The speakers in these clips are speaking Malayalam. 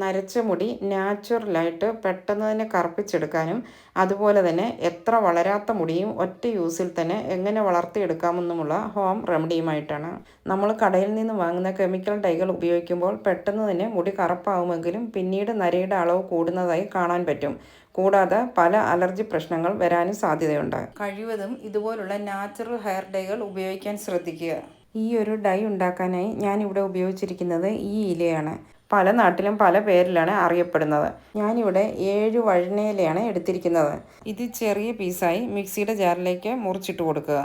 നരച്ച മുടി നാച്ചുറലായിട്ട് പെട്ടെന്ന് തന്നെ കറുപ്പിച്ചെടുക്കാനും അതുപോലെ തന്നെ എത്ര വളരാത്ത മുടിയും ഒറ്റ യൂസിൽ തന്നെ എങ്ങനെ വളർത്തിയെടുക്കാമെന്നുമുള്ള ഹോം റെമഡിയുമായിട്ടാണ്. നമ്മൾ കടയിൽ നിന്ന് വാങ്ങുന്ന കെമിക്കൽ ഡൈകൾ ഉപയോഗിക്കുമ്പോൾ പെട്ടെന്ന് തന്നെ മുടി കറുപ്പാവുമെങ്കിലും പിന്നീട് നരയുടെ അളവ് കൂടുന്നതായി കാണാൻ പറ്റും. കൂടാതെ പല അലർജി പ്രശ്നങ്ങൾ വരാനും സാധ്യതയുണ്ട്. കഴിവതും ഇതുപോലുള്ള നാച്ചുറൽ ഹെയർ ഡൈകൾ ഉപയോഗിക്കാൻ ശ്രദ്ധിക്കുക. ഈ ഒരു ഡൈ ഉണ്ടാക്കാനായി ഞാനിവിടെ ഉപയോഗിച്ചിരിക്കുന്നത് ഈ ഇലയാണ്. പല നാട്ടിലും പല പേരിലാണ് അറിയപ്പെടുന്നത്. ഞാനിവിടെ 7 വഴുനയിലയാണ് എടുത്തിരിക്കുന്നത്. ഇത് ചെറിയ പീസായി മിക്സിയുടെ ജാറിലേക്ക് മുറിച്ചിട്ട് കൊടുക്കുക.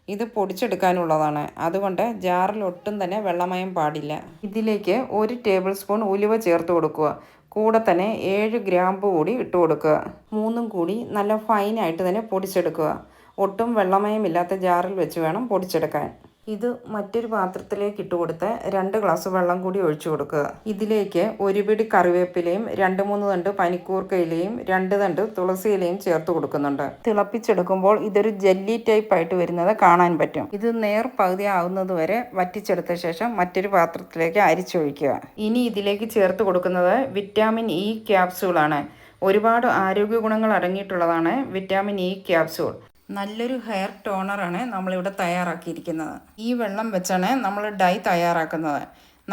ഇത് പൊടിച്ചെടുക്കാനുള്ളതാണ്, അതുകൊണ്ട് ജാറിൽ ഒട്ടും തന്നെ വെള്ളമയം പാടില്ല. ഇതിലേക്ക് 1 ടേബിൾ സ്പൂൺ ഉലുവ ചേർത്ത് കൊടുക്കുക. കൂടെ തന്നെ 7 ഗ്രാമ്പു കൂടി ഇട്ട് കൊടുക്കുക. മൂന്നും കൂടി നല്ല ഫൈനായിട്ട് തന്നെ പൊടിച്ചെടുക്കുക. ഒട്ടും വെള്ളമയമില്ലാത്ത ജാറിൽ വെച്ച് വേണം പൊടിച്ചെടുക്കാൻ. ഇത് മറ്റൊരു പാത്രത്തിലേക്ക് ഇട്ട് കൊടുത്ത് 2 ഗ്ലാസ് വെള്ളം കൂടി ഒഴിച്ചു കൊടുക്കുക. ഇതിലേക്ക് 1 പിടി കറിവേപ്പിലയും 2-3 തണ്ട് പനിക്കൂർക്ക ഇലയും 2 തണ്ട് തുളസി ഇലയും ചേർത്ത് കൊടുക്കുന്നുണ്ട്. തിളപ്പിച്ചെടുക്കുമ്പോൾ ഇതൊരു ജെല്ലി ടൈപ്പ് ആയിട്ട് വരുന്നത് കാണാൻ പറ്റും. ഇത് നേർ പകുതി ആവുന്നത് വരെ വറ്റിച്ചെടുത്ത ശേഷം മറ്റൊരു പാത്രത്തിലേക്ക് അരിച്ചൊഴിക്കുക. ഇനി ഇതിലേക്ക് ചേർത്ത് കൊടുക്കുന്നത് വിറ്റാമിൻ ഇ ക്യാപ്സ്യൂളാണ്. ഒരുപാട് ആരോഗ്യ ഗുണങ്ങൾ അടങ്ങിയിട്ടുള്ളതാണ് വിറ്റാമിൻ ഇ ക്യാപ്സ്യൂൾ. നല്ലൊരു ഹെയർ ടോണറാണ് നമ്മളിവിടെ തയ്യാറാക്കിയിരിക്കുന്നത്. ഈ വെള്ളം വെച്ചാണ് നമ്മൾ ഡൈ തയ്യാറാക്കുന്നത്.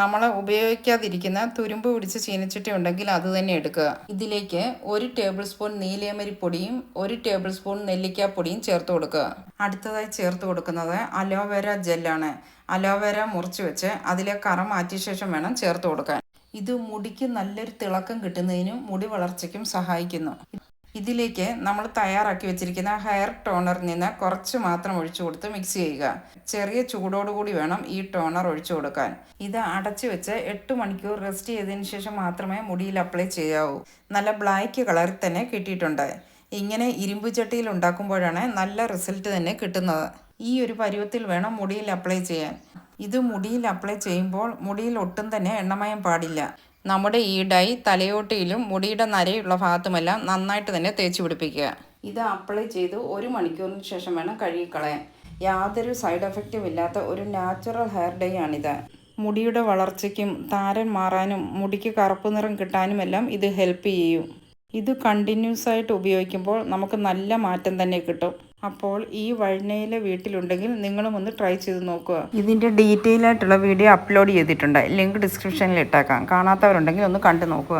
നമ്മൾ ഉപയോഗിക്കാതിരിക്കുന്ന തുരുമ്പ് പിടിച്ച ചീനച്ചട്ടി ഉണ്ടെങ്കിൽ അത് തന്നെ എടുക്കുക. ഇതിലേക്ക് 1 ടേബിൾ സ്പൂൺ നീലയമരിപ്പൊടിയും 1 ടേബിൾ സ്പൂൺ നെല്ലിക്കാപ്പൊടിയും ചേർത്ത് കൊടുക്കുക. അടുത്തതായി ചേർത്ത് കൊടുക്കുന്നത് അലോവേര ജെല്ലാണ്. അലോവേര മുറിച്ച് വെച്ച് അതിലെ കറ മാറ്റിയ ശേഷം വേണം ചേർത്ത് കൊടുക്കാൻ. ഇത് മുടിക്ക് നല്ലൊരു തിളക്കം കിട്ടുന്നതിനും മുടി വളർച്ചയ്ക്കും സഹായിക്കുന്നു. ഇതിലേക്ക് നമ്മൾ തയ്യാറാക്കി വെച്ചിരിക്കുന്ന ഹെയർ ടോണറിൽ നിന്ന് കുറച്ച് മാത്രം ഒഴിച്ചു കൊടുത്ത് മിക്സ് ചെയ്യുക. ചെറിയ ചൂടോടുകൂടി വേണം ഈ ടോണർ ഒഴിച്ചു കൊടുക്കാൻ. ഇത് അടച്ചു വെച്ച് 8 മണിക്കൂർ റെസ്റ്റ് ചെയ്തതിന് ശേഷം മാത്രമേ മുടിയിൽ അപ്ലൈ ചെയ്യാവൂ. നല്ല ബ്ലാക്ക് കളറിൽ തന്നെ കിട്ടിയിട്ടുണ്ട്. ഇങ്ങനെ ഇരുമ്പ് ചട്ടിയിൽ ഉണ്ടാക്കുമ്പോഴാണ് നല്ല റിസൾട്ട് തന്നെ കിട്ടുന്നത്. ഈ ഒരു പരുവത്തിൽ വേണം മുടിയിൽ അപ്ലൈ ചെയ്യാൻ. ഇത് മുടിയിൽ അപ്ലൈ ചെയ്യുമ്പോൾ മുടിയിൽ ഒട്ടും തന്നെ എണ്ണമയം പാടില്ല. നമ്മുടെ ഈ ഡൈ തലയോട്ടിയിലും മുടിയുടെ നരയുള്ള ഭാഗത്തുമെല്ലാം നന്നായിട്ട് തന്നെ തേച്ച് പിടിപ്പിക്കുക. ഇത് അപ്ലൈ ചെയ്ത് 1 മണിക്കൂറിന് ശേഷം വേണം കഴുകിക്കളയാൻ. യാതൊരു സൈഡ് എഫക്റ്റും ഇല്ലാത്ത ഒരു നാച്ചുറൽ ഹെയർ ഡൈ ആണിത്. മുടിയുടെ വളർച്ചയ്ക്കും താരൻ മാറാനും മുടിക്ക് കറുപ്പ് നിറം കിട്ടാനുമെല്ലാം ഇത് ഹെൽപ്പ് ചെയ്യും. ഇത് കണ്ടിന്യൂസ് ആയിട്ട് ഉപയോഗിക്കുമ്പോൾ നമുക്ക് നല്ല മാറ്റം തന്നെ കിട്ടും. അപ്പോൾ ഈ വഴുനയില വീട്ടിലുണ്ടെങ്കിൽ നിങ്ങളും ഒന്ന് ട്രൈ ചെയ്ത് നോക്കുക. ഇതിൻ്റെ ഡീറ്റെയിൽ ആയിട്ടുള്ള വീഡിയോ അപ്ലോഡ് ചെയ്തിട്ടുണ്ട്. ലിങ്ക് ഡിസ്ക്രിപ്ഷനിൽ ഇട്ടേക്കാം. കാണാത്തവരുണ്ടെങ്കിൽ ഒന്ന് കണ്ടു നോക്കുക.